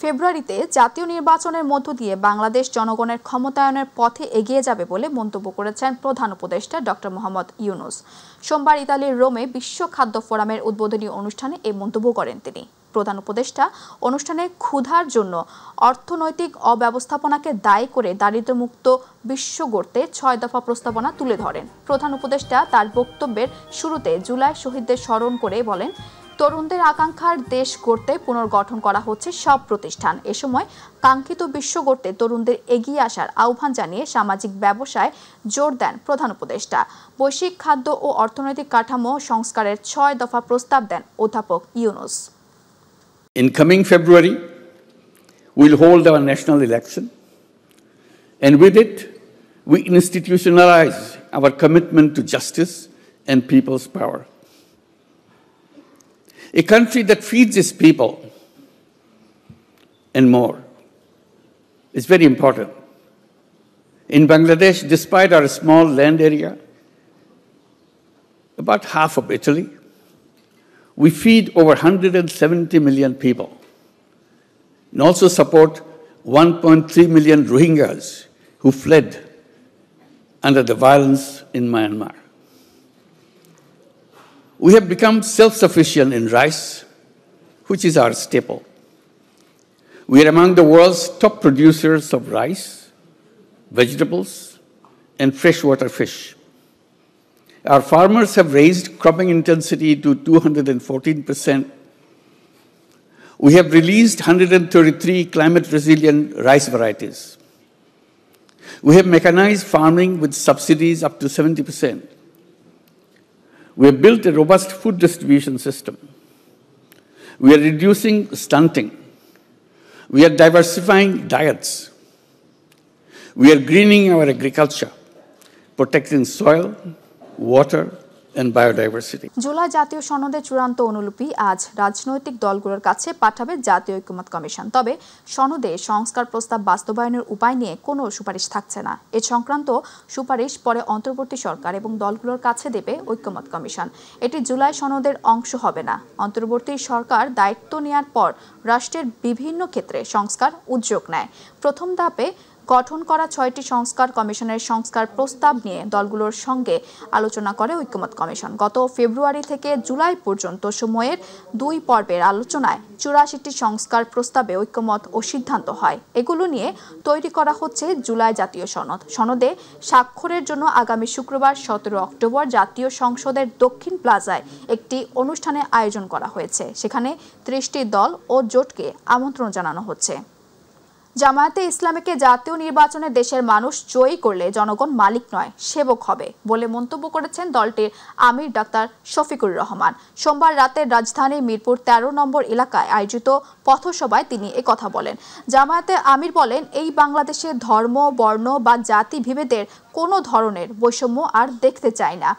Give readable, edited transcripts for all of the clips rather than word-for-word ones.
ফেব্রুয়ারিতে জাতীয় নির্বাচনের মধ্য দিয়ে বাংলাদেশ জনগণের ক্ষমতায়নের পথে এগিয়ে যাবে বলে মন্তব্য করেছেন প্রধান উপদেষ্টা ডক্টর মোহাম্মদ ইউনূস। সোমবার ইতালির রোমে বিশ্ব খাদ্য ফোরামের উদ্বোধনী অনুষ্ঠানে এই মন্তব্য করেন তিনি। প্রধান উপদেষ্টা অনুষ্ঠানে ক্ষুধার জন্য অর্থনৈতিক অব্যবস্থাপনাকে দায়ী করে দারিদ্র্যমুক্ত বিশ্ব গড়তে ৬ দফা প্রস্তাবনা তুলে ধরেন। প্রধান উপদেষ্টা তার বক্তব্যের শুরুতে জুলাই শহীদদের স্মরণ করে বলেন, তরুণদের আকাঙ্ক্ষার দেশ গড়তে পুনর্গঠন করা হচ্ছে সব প্রতিষ্ঠান। এ সময় কাঙ্ক্ষিত বিশ্ব গড়তে তরুণদের এগিয়ে আসার আহ্বান জানিয়ে সামাজিক ব্যবসায় জোর দেন প্রধান উপদেষ্টা। বৈশ্বিক খাদ্য ও অর্থনৈতিক কাঠামো সংস্কারের ৬ দফা প্রস্তাব দেন অধ্যাপক Yunus. In coming February, we'll hold our national election, and with it, we institutionalize our commitment to justice and people's power. A country that feeds its people and more is very important. In Bangladesh, despite our small land area, about half of Italy, we feed over 170 million people and also support 1.3 million Rohingyas who fled under the violence in Myanmar. We have become self-sufficient in rice, which is our staple. We are among the world's top producers of rice, vegetables, and freshwater fish. Our farmers have raised cropping intensity to 214%. We have released 133 climate-resilient rice varieties. We have mechanized farming with subsidies up to 70%. We have built a robust food distribution system. We are reducing stunting. We are diversifying diets. We are greening our agriculture, protecting soil, water, and biodiversity. July জাতীয় সনদের চূড়ান্ত অনুলিপি আজ রাজনৈতিক দলগুলোর কাছে পাঠাবে জাতীয় ঐক্যমত্য কমিশন। তবে সনদে সংস্কার প্রস্তাব বাস্তবায়নের উপায় নিয়ে কোনো সুপারিশ থাকছে না। এ সংক্রান্ত সুপারিশ পরে অন্তর্বর্তী সরকার এবং দলগুলোর কাছে দেবে ঐক্যমত্য কমিশন। এটি জুলাই সনদের অংশ হবে না। অন্তর্বর্তী সরকার দায়িত্ব নেওয়ার পর রাষ্ট্রের বিভিন্ন ক্ষেত্রে সংস্কার উদ্যোগ নেয়। প্রথম ধাপে গঠন করা ৬টি সংস্কার কমিশনের সংস্কার প্রস্তাব নিয়ে দলগুলোর সঙ্গে আলোচনা করে ঐক্যমত্য কমিশন। গত ফেব্রুয়ারি থেকে জুলাই পর্যন্ত সময়ের ২ পর্বের আলোচনায় ৮৪টি সংস্কার প্রস্তাবে ঐক্যমত ও সিদ্ধান্ত হয়। এগুলো নিয়ে তৈরি করা হচ্ছে জুলাই জাতীয় সনদ। সনদে স্বাক্ষরের জন্য আগামী শুক্রবার ১৭ অক্টোবর জাতীয় সংসদের দক্ষিণ প্লাজায় একটি অনুষ্ঠানের আয়োজন করা হয়েছে। সেখানে ৩০টি দল ও জোটকে আমন্ত্রণ জানানো হচ্ছে। জামায়াতে ইসলামীকে জাতীয় নির্বাচনে দেশের মানুষ জয়ী করলে জনগণ মালিক নয়, সেবক হবে বলে মন্তব্য করেছেন দলটির আমির ডাক্তার শফিকুর রহমান। সোমবার রাতে রাজধানীর মিরপুর ১৩ নম্বর এলাকায় আয়োজিত পথসভায় তিনি একথা বলেন। জামায়াতে আমির বলেন, এই বাংলাদেশে ধর্ম, বর্ণ বা জাতি বিভেদের কোনো ধরনের বৈষম্য আর দেখতে চায় না।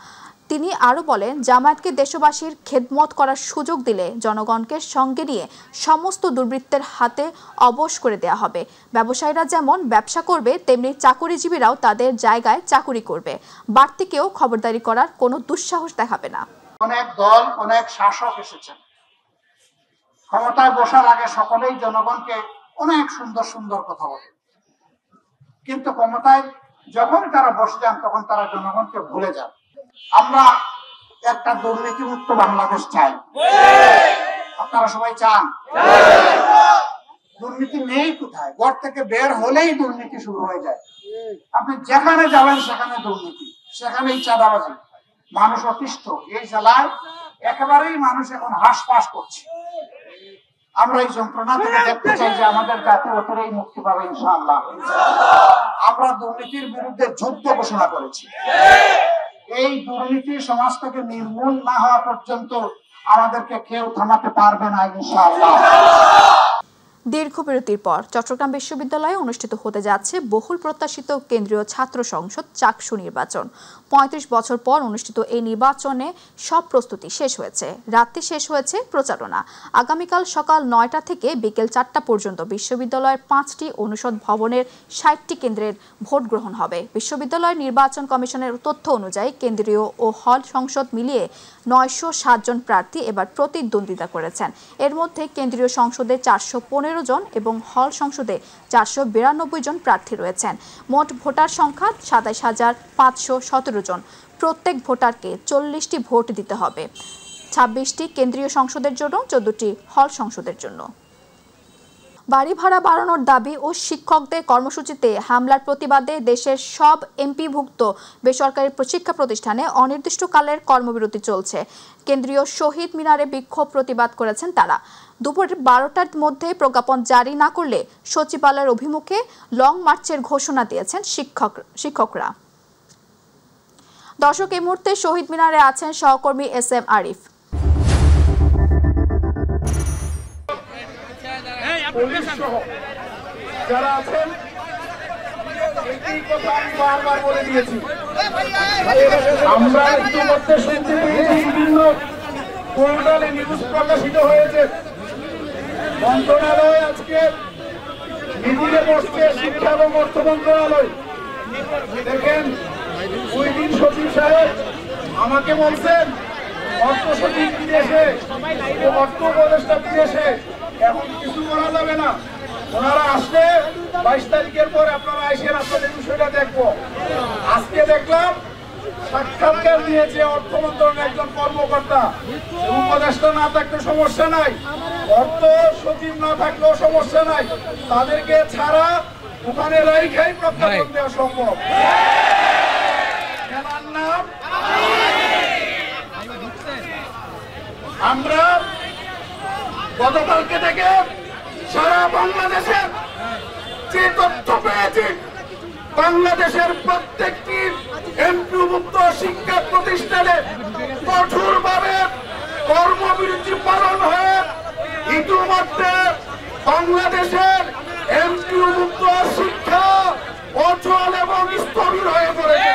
তিনি আরও বলেন, জামায়াতকে দেশবাসীর খেদমত করার সুযোগ দিলে জনগণকে সঙ্গে নিয়ে সমস্ত দুর্বৃত্তের হাতে অবশ করে দেয়া হবে। ব্যবসায়ীরা যেমন ব্যবসা করবে, তেমনি চাকুরিজীবীরাও তাদের জায়গায় চাকুরি করবে। বাড়তি কেউ খবরদারি করার কোনো দুঃসাহস দেখাবে না। অনেক দল, অনেক শাসক এসেছেন, ক্ষমতায় বসার আগে সকলেই জনগণকে অনেক সুন্দর সুন্দর কথা বলে, কিন্তু ক্ষমতায় যখন তারা বসে যান তখন তারা জনগণকে ভুলে যান। আমরা একটা দুর্নীতিমুক্ত বাংলাদেশ চাই। আপনারা সবাই চান? দুর্নীতি নেই কোথায়? ঘর থেকে বের হলেই দুর্নীতি শুরু হয়ে যায়। আপনি যেখানে যাবেন সেখানে দুর্নীতি, সেখানেই চাঁদাবাজি, মানুষ অতিষ্ঠ। এই জেলায় একেবারেই মানুষ এখন হাঁসফাঁস করছে। আমরা এই যন্ত্রণা থেকে দেখতে চাই যে আমাদের জাতি অচিরেই মুক্তি পাবে ইনশাআল্লাহ। আমরা দুর্নীতির বিরুদ্ধে যুদ্ধ ঘোষণা করেছি। এই দুর্নীতি সমাজ থেকে নির্মূল না হওয়া পর্যন্ত আমাদেরকে কেউ থামাতে পারবে না ইনশাআল্লাহ। দীর্ঘ বিরতির পর চট্টগ্রাম বিশ্ববিদ্যালয়ে অনুষ্ঠিত হতে যাচ্ছে বহুল প্রত্যাশিত কেন্দ্রীয় ছাত্র সংসদ চাকসু নির্বাচন। ৩৫ বছর পর অনুষ্ঠিত এই নির্বাচনে সব প্রস্তুতি শেষ হয়েছে। রাতে শেষ হয়েছে প্রচারণা। আগামীকাল সকাল ৯টা থেকে বিকেল ৪টা পর্যন্ত বিশ্ববিদ্যালয়ের ৫টি অনুষদ ভবনের ৬০টি কেন্দ্রের ভোট গ্রহণ হবে। বিশ্ববিদ্যালয়ের নির্বাচন কমিশনের তথ্য অনুযায়ী কেন্দ্রীয় ও হল সংসদ মিলিয়ে 907 জন প্রার্থী এবার প্রতিদ্বন্দ্বিতা করেছেন। এর মধ্যে কেন্দ্রীয় সংসদে 415 জন এবং হল সংসদে 492 জন প্রার্থী রয়েছেন। মোট ভোটার সংখ্যা 27,517 জন। প্রত্যেক ভোটারকে 40টি ভোট দিতে হবে। 26টি কেন্দ্রীয় সংসদের জন্য, 14টি হল সংসদের জন্য। বাড়ি ভাড়া বাড়ানোর দাবি ও শিক্ষকদের কর্মসূচিতে হামলার প্রতিবাদে দেশের সব এমপিভুক্ত বেসরকারি শিক্ষা প্রতিষ্ঠানে অনির্দিষ্টকালের কর্মবিরতি চলছে। কেন্দ্রীয় শহীদ মিনারে বিক্ষোভ প্রতিবাদ করেছেন তারা। দুপুর 12টার মধ্যে প্রজ্ঞাপন জারি না করলে সচিবালয়ের অভিমুখে লং মার্চের ঘোষণা দিয়েছেন শিক্ষকরা। দর্শক, এই মুহূর্তে শহীদ মিনারে আছেন সহকর্মী SM আরিফ। যারা আছেন এই কথা আমি বারবার বলে দিয়েছি। আমরা ইতিমধ্যে শুনতে পেয়েছি বিভিন্ন পোর্টালে নিউজ প্রকাশিত হয়েছে, মন্ত্রণালয় আজকে মিটিংয়ে বসছে, শিক্ষা এবং অর্থ মন্ত্রণালয়। দেখেন, ওই দিন সচিব সাহেব আমাকে বলছেন অর্থ সচিব বিদেশে, অর্থ উপদেষ্টা বিদেশে, এখন কিছু করা যাবে না। ওনারা আসলে 22 তারিখের পর আপনারা এসে আপনাদের বিষয়টা দেখবো। আজকে দেখলাম সাক্ষাৎকার দিয়েছে অর্থ মন্ত্রণালয়ের একজন কর্মকর্তা। উপদেষ্টা না থাকলে সমস্যা নাই, অর্থ সচিব না থাকলেও সমস্যা নাই, তাদেরকে ছাড়া ওখানে রাইখাই প্রজ্ঞাপন দেওয়া সম্ভব। খেলার নাম আমরা গতকালকে থেকে সারা বাংলাদেশের যে তথ্য পেয়েছি, বাংলাদেশের প্রত্যেকটি এমপিভুক্ত শিক্ষা প্রতিষ্ঠানে কঠোরভাবে কর্মবিরতি পালন হয়ে ইতিমধ্যে বাংলাদেশের এমপিভুক্ত শিক্ষা অচল এবং স্থবির হয়ে পড়েছে।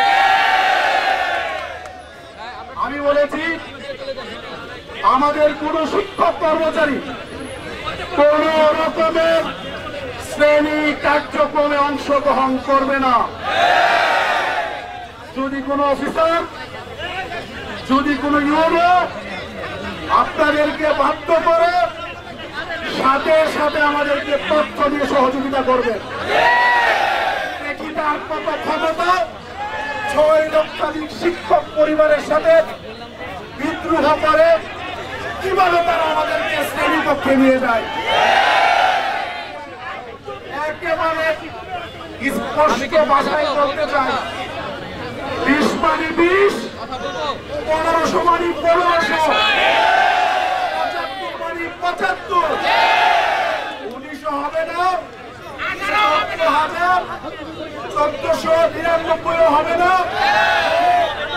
আমি বলেছি আমাদের কোন শিক্ষক কর্মচারী কোন রকমের শ্রেণী কার্যক্রমে অংশগ্রহণ করবে না। যদি কোনো অফিসার, যদি কোনো ইউনো আপনাদেরকে বাধ্য করে, সাথে সাথে আমাদেরকে তথ্য দিয়ে সহযোগিতা করবে। দেখি তার কত ক্ষমতা 6 লক্ষাধিক শিক্ষক পরিবারের সাথে বিদ্রোহ করে কিভাবে তারা আমাদেরকে শ্রেণীকক্ষে নিয়ে যায়। একেবারে স্পষ্ট ভাষায় বলতে চাই, 20 মানে 20, 1500 মানে 1500, 75 মানে 75, 1900 হবে না, 1499 হবে না,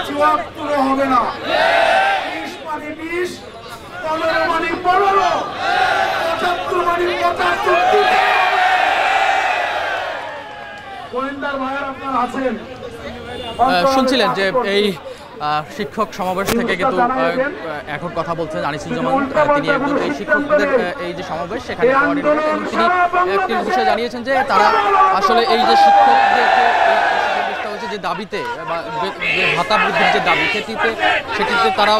74 হবে না। 20 মানে 20, 15 মানে 15, 75 মানে 75। গোয়েন্দার ভাইয়ের আপনারা আছেন, শুনছিলেন যে এই শিক্ষক সমাবেশ থেকে কিন্তু এখন কথা বলছেন আনিসুজ্জামান। তিনি একজন এই শিক্ষকদের এই যে সমাবেশ সেখানে তিনি একটি বিষয় জানিয়েছেন যে তারা আসলে এই যে শিক্ষকদের যে দাবিতে বা ভাতা বৃদ্ধির যে দাবি সেটিতে তারা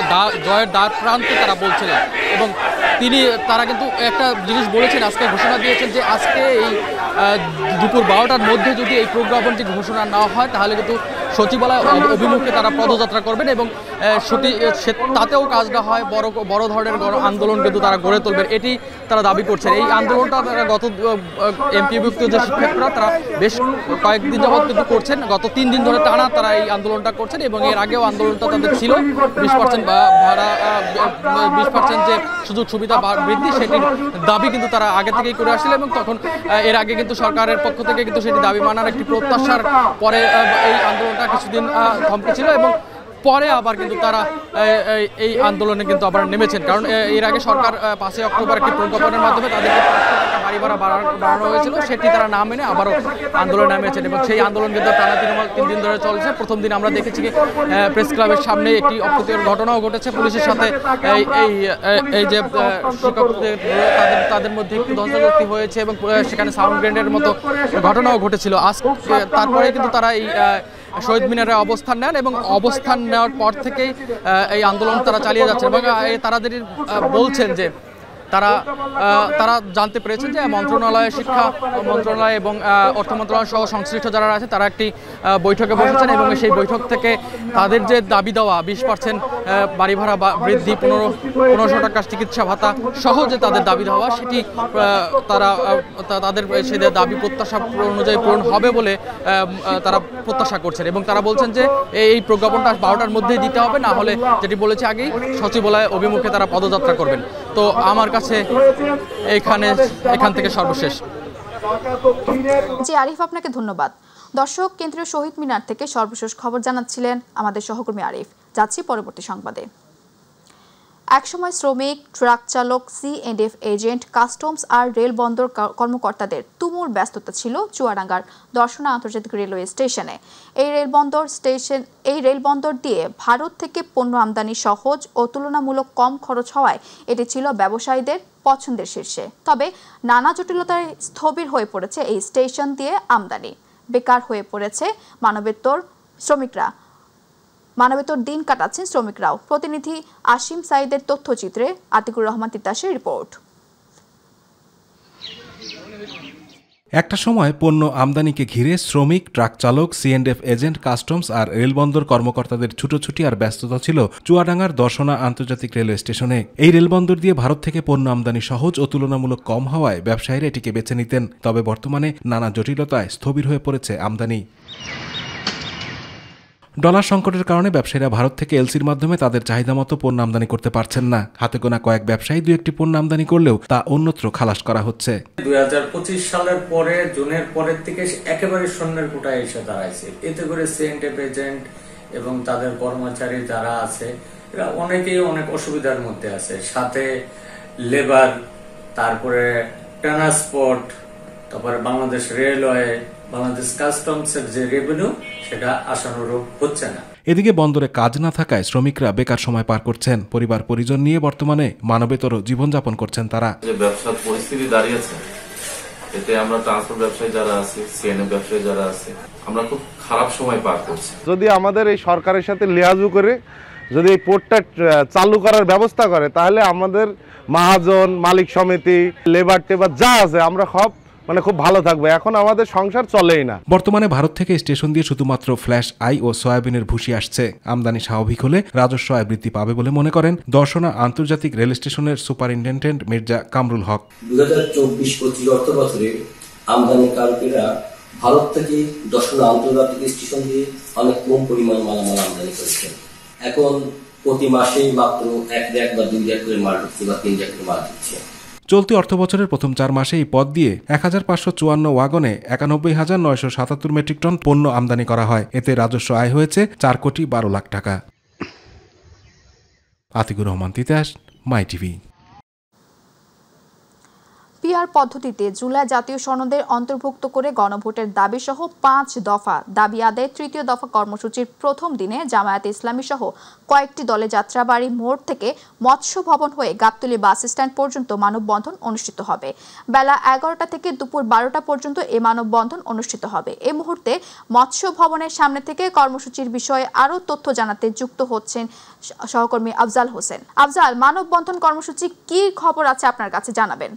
জয়ের দ্বার প্রান্তে তারা বলছিলেন। এবং তারা কিন্তু একটা জিনিস বলেছেন, আজকে ঘোষণা দিয়েছেন যে আজকে এই দুপুর 12টার মধ্যে যদি এই প্রজ্ঞাপনটি ঘোষণা না হয় তাহলে কিন্তু সচিবালয় অভিমুখে তারা পদযাত্রা করবেন এবং তাতেও কাজ না হয় বড় ধরনের আন্দোলন কিন্তু তারা গড়ে তুলবেন, এটি তারা দাবি করছেন। এই আন্দোলনটা তারা গত এমপিভুক্ত যে শিক্ষকরা তারা বেশ কয়েকদিন যাবৎ কিন্তু করছেন, গত 3 দিন ধরে টানা তারা এই আন্দোলনটা করছেন এবং এর আগেও আন্দোলনটা তাদের ছিল 20% ভাড়া 20% যে সুযোগ সুবিধা বৃদ্ধি সেটির দাবি কিন্তু তারা আগে থেকেই করে আসছিল এবং তখন এর আগে কিন্তু সরকারের পক্ষ থেকে কিন্তু সেটি দাবি মানার একটি প্রত্যাশার পরে এই আন্দোলনটা কিছুদিন থমকে ছিল এবং পরে আবার কিন্তু তারা এই আন্দোলনে কিন্তু আবার নেমেছেন। কারণ এর আগে সরকার 5 অক্টোবর একটি প্রজ্ঞাপনের মাধ্যমে তাদেরকে 500 টাকা বাড়ি ভাড়া বাড়ানো হয়েছিল, সেটি তারা না মেনে আবারও আন্দোলনে নেমেছেন এবং সেই আন্দোলন কিন্তু টানা 3 দিন ধরে চলছে। প্রথম দিন আমরা দেখেছি প্রেস ক্লাবের সামনে একটি অপ্রীতিকর ঘটনাও ঘটেছে, পুলিশের সাথে এই যে শিক্ষকদের তাদের মধ্যে একটু ধস্তাধস্তি হয়েছে এবং সেখানে সাউন্ড গ্রেনেডের মতো ঘটনাও ঘটেছিল। তারপরে কিন্তু তারা শহীদ মিনারে অবস্থান নেন এবং অবস্থান নেওয়ার পর থেকেই এই আন্দোলন তারা চালিয়ে যাচ্ছে এবং তাদের বলছেন যে তারা জানতে পেরেছেন যে মন্ত্রণালয়, শিক্ষা মন্ত্রণালয় এবং অর্থ মন্ত্রণালয় সহ সংশ্লিষ্ট যারা আছে তারা একটি বৈঠকে বসেছেন এবং সেই বৈঠক থেকে তাদের যে দাবি দেওয়া 20% বাড়ি ভাড়া বৃদ্ধি, 1500 টাকা চিকিৎসা ভাতা সহ যে তাদের দাবি দেওয়া সেটি তাদের সেই দাবি প্রত্যাশা অনুযায়ী পূরণ হবে বলে তারা প্রত্যাশা করছেন এবং তারা বলছেন যে এই প্রজ্ঞাপনটা 12টার মধ্যেই দিতে হবে, না হলে যেটি বলেছে আগেই সচিবালয় অভিমুখে তারা পদযাত্রা করবেন। তো আমার কাছে এখান থেকে সর্বশেষ। জি আরিফ, আপনাকে ধন্যবাদ। দর্শক, কেন্দ্রীয় শহীদ মিনার থেকে সর্বশেষ খবর জানাচ্ছিলেন আমাদের সহকর্মী আরিফ। যাচ্ছি পরবর্তী সংবাদে। একসময় শ্রমিক, ট্রাক চালক, C&F এজেন্ট, কাস্টমস আর রেল বন্দর কর্মকর্তাদের তুমুল ব্যস্ততা ছিল চুয়াডাঙ্গার দর্শনা আন্তর্জাতিক রেলওয়ে স্টেশনে। এই রেল বন্দর দিয়ে ভারত থেকে পণ্য আমদানি সহজ ও তুলনামূলক কম খরচ হওয়ায় এটি ছিল ব্যবসায়ীদের পছন্দের শীর্ষে। তবে নানা জটিলতায় স্থবির হয়ে পড়েছে এই স্টেশন দিয়ে আমদানি। বেকার হয়ে পড়েছে মানবেতর দিন কাটাচ্ছেন শ্রমিকরাও। প্রতিনিধি আসিম সাইদের তথ্যচিত্রে আতিকুর রহমান তিতাসের রিপোর্ট। একটা সময় পণ্য আমদানিকে ঘিরে শ্রমিক, ট্রাক চালক, C&F এজেন্ট, কাস্টমস আর রেলবন্দর কর্মকর্তাদের ছুটোছুটি আর ব্যস্ততা ছিল চুয়াডাঙ্গার দর্শনা আন্তর্জাতিক রেলওয়ে স্টেশনে। এই রেলবন্দর দিয়ে ভারত থেকে পণ্য আমদানি সহজ ও তুলনামূলক কম হওয়ায় ব্যবসায়ীরা এটিকে বেছে নিতেন। তবে বর্তমানে নানা জটিলতায় স্থবির হয়ে পড়েছে আমদানি। ডলার সংকটের কারণে ব্যবসায়ীরা ভারত থেকে এলসির মাধ্যমে তাদের চাহিদা মতো পণ্য আমদানি করতে পারছেন না। হাতে গোনা কয়েক ব্যবসায়ী 2-1টি পণ্য আমদানি করলেও তা অন্যত্র খালাস করা হচ্ছে। 2025 সালের পরে জুনের পরের থেকে একেবারে শূন্যের কোটায় এসে দাঁড়াইছে। এতে করে C&F এজেন্ট এবং তাদের কর্মচারী যারা আছে এরা অনেকেই অনেক অসুবিধার মধ্যে আছে। সাথে লেবার, তারপরে ট্রান্সপোর্ট, তারপরে বাংলাদেশ রেলওয়ে, বাংলাদেশ কাস্টমসের যে রেভিনিউ সেটা আশানুরূপ হচ্ছে না। এদিকে বন্দরে কাজ না থাকায় শ্রমিকরা বেকার সময় পার করছেন। পরিবার পরিজন নিয়ে বর্তমানে মানবেতর জীবনযাপন করছেন তারা। যে ব্যবসার পরিস্থিতি দাঁড়িয়েছে, এতে আমরা ট্রান্সপোর্ট ব্যবসায়ী যারা আছে, C&F ব্যবসায়ী যারা আছে, আমরা খুব খারাপ সময় পার করছি। যদি আমাদের এই সরকারের সাথে লিয়াজু করে যদি এই পোর্টটা চালু করার ব্যবস্থা করে, তাহলে আমাদের মহাজন, মালিক সমিতি, লেবার টেবার যা আছে আমরা খুব ভালো থাকবে। এখন আমাদের সংসার চলেই না। বর্তমানে ভারত থেকে স্টেশন দিয়ে শুধুমাত্র ফ্ল্যাশ আই ও সয়াবিনের ভুসি আসছে। আমদানি স্বাভাবিক হলে রাজস্ব আয় বৃদ্ধি পাবে বলে মনে করেন দর্শনা আন্তর্জাতিক রেল স্টেশনের সুপারিনটেন্ডেন্ট মির্জা কামরুল হক। 2024-25 অর্থ বছরে আমদানিকারকেরা ভারত থেকে দর্শনা আন্তর্জাতিক স্টেশন দিয়ে অনেক কম পরিমাণ মালামাল আমদানি করেছেন। এখন প্রতি মাসেই মাত্র 1 র্যাক বা 2 র্যাক করে মাল ঢুকছে বা 3 র্যাক করে মাল ঢুকছে। চলতি অর্থ বছরের প্রথম 4 মাসে এই পথ দিয়ে 1554 ওয়াগনে 91,977 মেট্রিক টন পণ্য আমদানি করা হয়। এতে রাজস্ব আয় হয়েছে 4,12,00,000 টাকা। আতিকুর রহমান তিতাস, মাই টিভি। পিআর পদ্ধতিতে জুলাই জাতীয় সনদের অন্তর্ভুক্ত করে গণভোটের দাবি সহ 5 দফা দাবি আদায়ের 3য় দফা কর্মসূচির প্রথম দিনে জামায়াতে ইসলামী সহ কয়েকটি দলে যাত্রাবাড়ি মোড় থেকে মৎস্য ভবন হয়ে গাবতলী বাস স্ট্যান্ড পর্যন্ত মানববন্ধন অনুষ্ঠিত হবে। বেলা 11টা থেকে দুপুর 12টা পর্যন্ত এই মানববন্ধন অনুষ্ঠিত হবে। এই মুহূর্তে মৎস্য ভবনের সামনে থেকে কর্মসূচির বিষয়ে আরও তথ্য জানাতে যুক্ত হচ্ছেন সহকর্মী আফজাল হোসেন। আফজাল, মানববন্ধন কর্মসূচি কি খবর আছে আপনার কাছে জানাবেন।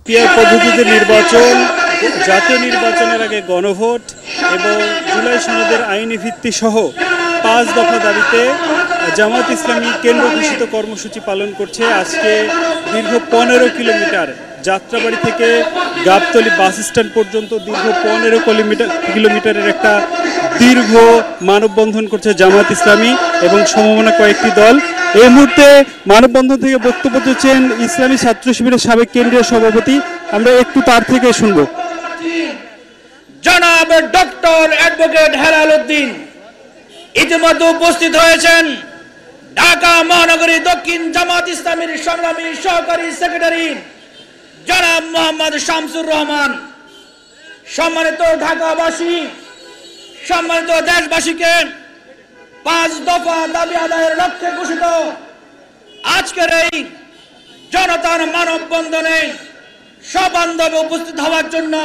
পিআর পদ্ধতিতে নির্বাচন, জাতীয় নির্বাচনের আগে গণভোট এবং জুলাই সনদের আইনি ভিত্তি সহ 5 দফা দাবিতে জামায়াত ইসলামী কেন্দ্র ঘোষিত কর্মসূচি পালন করছে। আজকে দীর্ঘ 15 কিলোমিটার যাত্রাবাড়ি থেকে গাবতলী বাস স্ট্যান্ড পর্যন্ত দীর্ঘ 15 কিলোমিটারের একটা দীর্ঘ মানববন্ধন করছে জামায়াত ইসলামী এবং সমমনা কয়েকটি দল। এই মুহূর্তে মানববন্ধন থেকে বক্তব্য দিচ্ছেন ইসলামী ছাত্র শিবিরের সাবেক কেন্দ্রীয় সভাপতি। আমরা একটু তার থেকে শুনবো। জনাব ডক্টর অ্যাডভোকেট হেলাল উদ্দিন ইতিমধ্যে উপস্থিত হয়েছেন। ঢাকা মহানগরী দক্ষিণ জামায়াত ইসলামীর সংগ্রামী সহকারী সেক্রেটারি জনাব মোহাম্মদ শামসুর রহমান। সম্মানিত ঢাকাবাসী, সম্মানিত দেশবাসীকে 5 দফা দাবি আদায়ের লক্ষ্যে ঘোষিত আজকের এই জনতার মানববন্ধনে সবান্ধবে উপস্থিত হওয়ার জন্য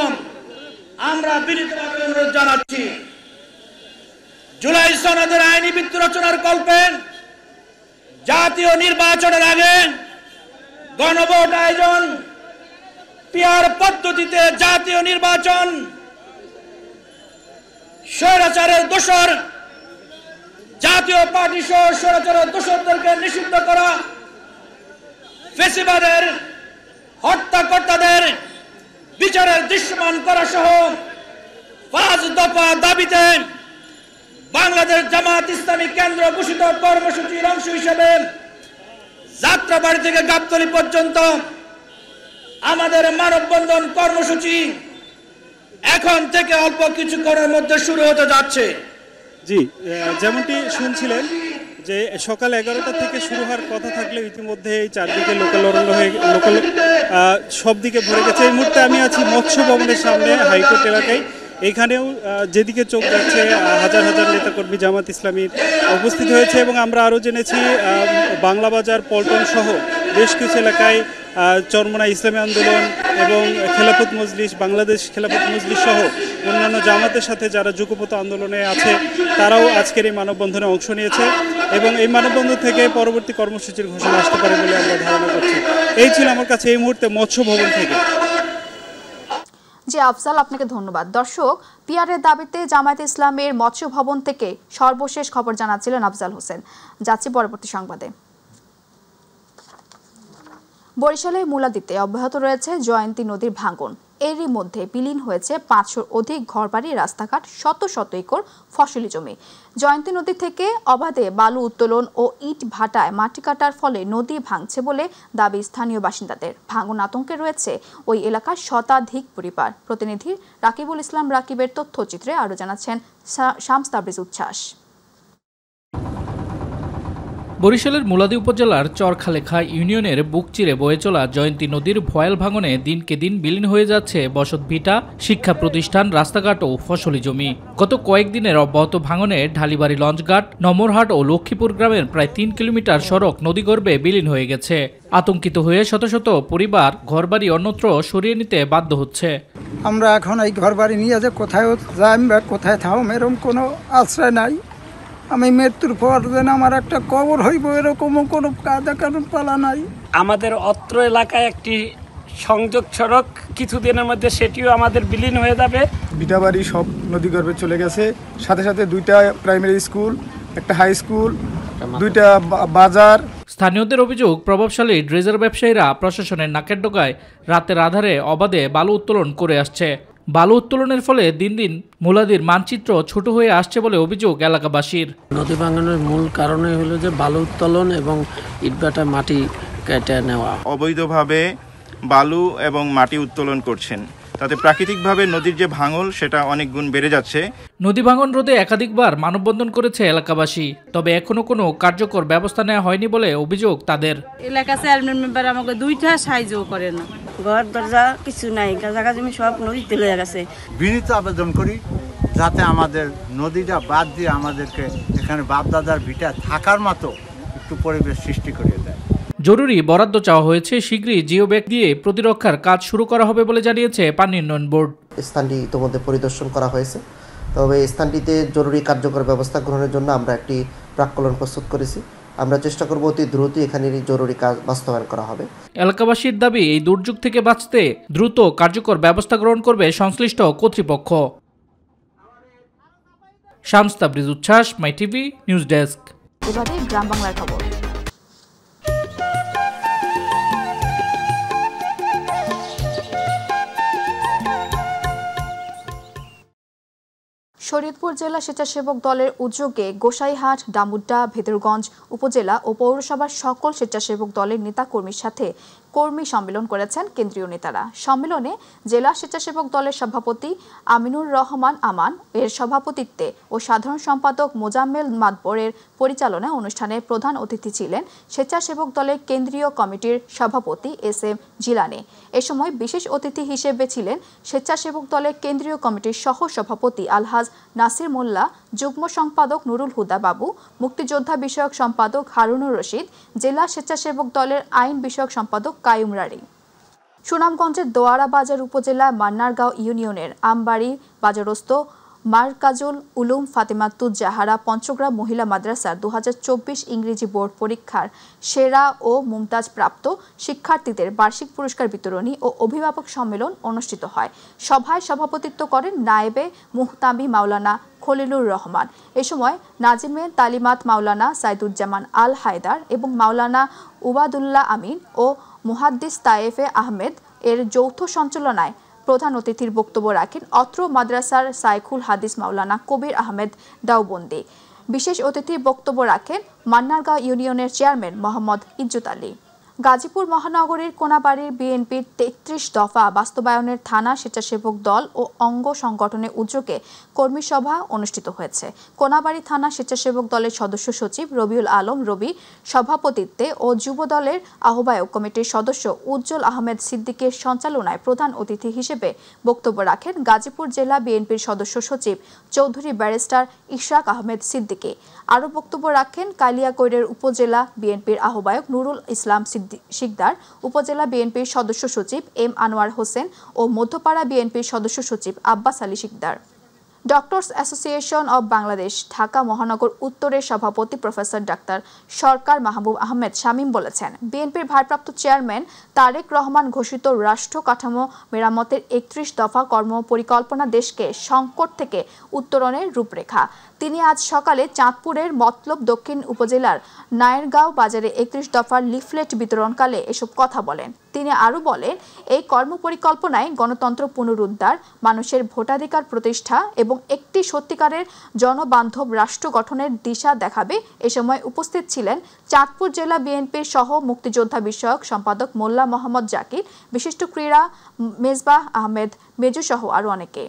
আমরা বিনীতভাবে অনুরোধ জানাচ্ছি, জুলাই সনদের আইনি ভিত্তি রচনার কল্পে জাতীয় নির্বাচনের আগে গণভোট আয়োজন, পিআর পদ্ধতিতে জাতীয় নির্বাচন, স্বৈরাচারের দোসর জাতীয় পার্টি সহ স্বৈরাচারের দোসরদেরকে নিষিদ্ধ করা, ফ্যাসিবাদের হত্যাকর্তাদের বিচারের দৃশ্যমান করা সহ 5 দফা দাবিতে বাংলাদেশ জামাত ইসলামী কেন্দ্র ঘোষিত কর্মসূচির অংশ হিসেবে যাত্রাবাড়ি থেকে গাবতলী পর্যন্ত আমাদের মানববন্ধন কর্মসূচি এখন থেকে অল্প কিছুক্ষণের মধ্যে শুরু হতে যাচ্ছে। জি, যেমনটি শুনছিলেন যে সকাল 11টা থেকে শুরু হওয়ার কথা থাকলেও ইতিমধ্যে এই চারদিকে লোকাল সব দিকে ভরে গেছে। এই মুহূর্তে আমি আছি মৎস্য ভবনের সামনে, হাইকোর্ট এলাকায়। এখানেও যেদিকে চোখ যাচ্ছে হাজার হাজার নেতাকর্মী জামাত ইসলামীর উপস্থিত হয়েছে এবং আমরা আরও জেনেছি বাংলা বাজার, পল্টন সহ বেশ কিছু এলাকায় চরমোনা ইসলামী আন্দোলন এবং খেলাফত মজলিস, বাংলাদেশ খেলাফত মজলিস সহ অন্যান্য জামাতের সাথে যারা যুগপথ আন্দোলনে আছে তারাও আজকের এই মানববন্ধনে অংশ নিয়েছে এবং এই মানববন্ধন থেকে পরবর্তী কর্মসূচির ঘোষণা আসতে পারে বলে আমরা ধারণা করছি। এই ছিল আমার কাছে এই মুহূর্তে মৎস্য ভবন থেকে। জি আফজাল, আপনাকে ধন্যবাদ। দর্শক, পিআরের দাবিতে জামায়াতে ইসলামের মৎস্য ভবন থেকে সর্বশেষ খবর জানাচ্ছিলেন আফজাল হোসেন। যাচ্ছি পরবর্তী সংবাদে। বরিশালের মুলাদিতে অব্যাহত রয়েছে জয়ন্তী নদীর ভাঙন। এরই মধ্যে বিলীন হয়েছে 500-র অধিক ঘরবাড়ি, রাস্তাঘাট, শত শত একর ফসলি জমি। জয়ন্তী নদী থেকে অবাধে বালু উত্তোলন ও ইট ভাটায় মাটি কাটার ফলে নদী ভাঙছে বলে দাবি স্থানীয় বাসিন্দাদের। ভাঙন আতঙ্কে রয়েছে ওই এলাকার শতাধিক পরিবার। প্রতিনিধি রাকিবুল ইসলাম রাকিবের তথ্যচিত্রে আরও জানাচ্ছেন শামস তাবরিজ উচ্ছ্বাস। বরিশালের মুলাদি উপজেলার চরখালেখা ইউনিয়নের বুক চিরে বয়ে চলা জয়ন্তী নদীর ভয়াল ভাঙনে দিনকে দিন বিলীন হয়ে যাচ্ছে বসতভিটা, শিক্ষা প্রতিষ্ঠান, রাস্তাঘাট ও ফসলি জমি। গত কয়েকদিনের অব্যাহত ভাঙনে ঢালিবাড়ি লঞ্চঘাট, নমরহাট ও লক্ষ্মীপুর গ্রামের প্রায় 3 কিলোমিটার সড়ক নদীগর্ভে বিলীন হয়ে গেছে। আতঙ্কিত হয়ে শত শত পরিবার ঘরবাড়ি অন্যত্র সরিয়ে নিতে বাধ্য হচ্ছে। আমরা এখন এই ঘরবাড়ি নিয়ে যে কোথায় যাই বা কোথায় থাম এরকম কোনো আশ্রয় নাই। আমি মৃত্যুর পর যেন আমার একটা কবর হইব এরকম কোনো কাদা কারণ পালা নাই। আমাদের অত্র এলাকায় একটি সংযোগ সড়ক কিছুদিনের মধ্যে সেটিও আমাদের বিলীন হয়ে যাবে। ভিটাবাড়ি সব নদীগর্ভে চলে গেছে, সাথে সাথে 2টা প্রাইমারি স্কুল, একটা হাই স্কুল, 2টা বাজার। স্থানীয়দের অভিযোগ, প্রভাবশালী ড্রেজার ব্যবসায়ীরা প্রশাসনের নাকের ডগায় রাতের আধারে অবাধে বালু উত্তোলন করে আসছে। বালু উত্তোলনের ফলে দিন দিন মুলাদির মানচিত্র ছোট হয়ে আসছে বলে অভিযোগ এলাকাবাসীর। নদী ভাঙনের মূল কারণই হলো যে বালু উত্তোলন এবং ইটভাটা মাটি কেটে নেওয়া। অবৈধভাবে বালু এবং মাটি উত্তোলন করছেন, তাতে প্রাকৃতিকভাবে নদীর যে ভাঙন সেটা অনেক গুণ বেড়ে যাচ্ছে। নদী ভাঙন রোধে একাধিকবার মানববন্ধন করেছে এলাকাবাসী, তবে এখনো কোনো কার্যকর ব্যবস্থা নেওয়া হয়নি বলে অভিযোগ তাদের। এলাকা চেয়ারম্যান মেম্বার আমাকে 2টা সাহায্য করে না, ঘর দরজা কিছু নাই, জায়গা জমি সব নদীতে লয়ে গেছে। বিনীত আবেদন করি যাতে আমাদের নদীটা বাদ দিয়ে আমাদেরকে এখানে বাপদাদার ভিটা থাকার মতো একটু পরিবেশ সৃষ্টি করে দেয়। জরুরি বরাদ্দ চাওয়া হয়েছে, শীঘ্রই জিও ব্যাগ দিয়ে প্রতিরক্ষার কাজ শুরু করা হবে বলে জানিয়েছে পানি উন্নয়ন বোর্ড। স্থানটি ইতিমধ্যে পরিদর্শন করা হয়েছে, তবে স্থানটিতে জরুরি কার্যকর ব্যবস্থা গ্রহণের জন্য আমরা একটি প্রাক্কলন প্রস্তুত করেছি। আমরা চেষ্টা করব অতি দ্রুত এখানে জরুরি কাজ বাস্তবায়ন করা হবে। এলাকাবাসীর দাবি, এই দুর্যোগ থেকে বাঁচতে দ্রুত কার্যকর ব্যবস্থা গ্রহণ করবে সংশ্লিষ্ট কর্তৃপক্ষ। শামস তাবরিজ উচ্ছ্বাস, মাই টিভি নিউজ ডেস্ক। এবারে গ্রাম বাংলার খবর। শরীয়তপুর জেলা স্বেচ্ছাসেবক দলের উদ্যোগে গোসাইহাট, ডামুড্ডা, ভেদরগঞ্জ উপজেলা ও পৌরসভার সকল স্বেচ্ছাসেবক দলের নেতাকর্মীর সাথে কর্মী সম্মেলন করেছেন কেন্দ্রীয় নেতারা। সম্মেলনে জেলা স্বেচ্ছাসেবক দলের সভাপতি আমিনুর রহমান আমান এর সভাপতিত্বে ও সাধারণ সম্পাদক মোজাম্মেল মাদবরের পরিচালনায় অনুষ্ঠানে প্রধান অতিথি ছিলেন স্বেচ্ছাসেবক দলের কেন্দ্রীয় কমিটির সভাপতি SM জিলানি। এ সময় বিশেষ অতিথি হিসেবে ছিলেন স্বেচ্ছাসেবক দলের কেন্দ্রীয় কমিটির সহ সভাপতি আলহাজ নাসির মোল্লা, যুগ্ম সম্পাদক নুরুল হুদা বাবু, মুক্তিযোদ্ধা বিষয়ক সম্পাদক হারুনুর রশিদ, জেলা স্বেচ্ছাসেবক দলের আইন বিষয়ক সম্পাদক কায়ুম রারি। সুনামগঞ্জের দোয়ারা বাজার উপজেলার মান্নারগাঁও ইউনিয়নের আমবাড়ি বাজারস্থ মারকাজুল উলুম ফাতেমাতুজ জাহারা পঞ্চগ্রাম মহিলা মাদ্রাসার 2024 ইংরেজি বোর্ড পরীক্ষার সেরা ও মুমতাজ প্রাপ্ত শিক্ষার্থীদের বার্ষিক পুরস্কার বিতরণী ও অভিভাবক সম্মেলন অনুষ্ঠিত হয়। সভায় সভাপতিত্ব করেন নায়েবে মুহতামি মাওলানা খলিলুর রহমান। এ সময় নাজিমে তালিমাত মাওলানা সাইদুজ্জামান আল হায়দার এবং মাওলানা উবাদুল্লাহ আমিন ও মুহাদ্দিস তায়েফে আহমেদ এর যৌথ সঞ্চালনায় প্রধান অতিথির বক্তব্য রাখেন অত্র মাদ্রাসার সাইখুল হাদিস মাওলানা কবির আহমেদ দাউবন্দি। বিশেষ অতিথির বক্তব্য রাখেন মান্নারগাঁও ইউনিয়নের চেয়ারম্যান মোহাম্মদ ইজ্জত আলী। গাজীপুর মহানগরীর কোনাবাড়ির বিএনপির 33 দফা বাস্তবায়নের থানা স্বেচ্ছাসেবক দল ও অঙ্গ সংগঠনের উদ্যোগে কর্মী সভা অনুষ্ঠিত হয়েছে। কোনাবাড়ি থানা স্বেচ্ছাসেবক দলের সদস্য সচিব রবিউল আলম রবি সভাপতিত্বে ও যুব দলের আহ্বায়ক কমিটির সদস্য উজ্জ্বল আহমেদ সিদ্দিকের সঞ্চালনায় প্রধান অতিথি হিসেবে বক্তব্য রাখেন গাজীপুর জেলা বিএনপির সদস্য সচিব চৌধুরী ব্যারিস্টার ইশরাক আহমেদ সিদ্দিকী। আরও বক্তব্য রাখেন কালিয়াকৈরের উপজেলা বিএনপির আহ্বায়ক নুরুল ইসলাম শিকদার, উপজেলা বিএনপির সদস্য সচিব এম আনোয়ার হোসেন ও মধ্যপাড়া বিএনপির সদস্য সচিব Abbas Ali Shikder. Doctors association of Bangladesh Dhaka মহানগর উত্তরের সভাপতি প্রফেসর ডাক্তার সরকার মাহবুব আহমেদ শামীম বলেছেন, বিএনপির ভারপ্রাপ্ত চেয়ারম্যান তারেক রহমান ঘোষিত রাষ্ট্র কাঠামো মেরামতের 31 দফা কর্ম পরিকল্পনা দেশকে সংকট থেকে উত্তরণের রূপরেখা। তিনি আজ সকালে চাঁদপুরের মতলব দক্ষিণ উপজেলার নায়েরগাঁও বাজারে 31 দফার লিফলেট বিতরণকালে এসব কথা বলেন। তিনি আরও বলেন, এই কর্মপরিকল্পনায় গণতন্ত্র পুনরুদ্ধার, মানুষের ভোটাধিকার প্রতিষ্ঠা এবং একটি সত্যিকারের জনবান্ধব রাষ্ট্র গঠনের দিশা দেখাবে। এ সময় উপস্থিত ছিলেন চাঁদপুর জেলা বিএনপির সহ মুক্তিযোদ্ধা বিষয়ক সম্পাদক মোল্লা মোহাম্মদ জাকির, বিশিষ্ট ক্রীড়া মেজবাহ আহমেদ মেজু সহ আরও অনেকে।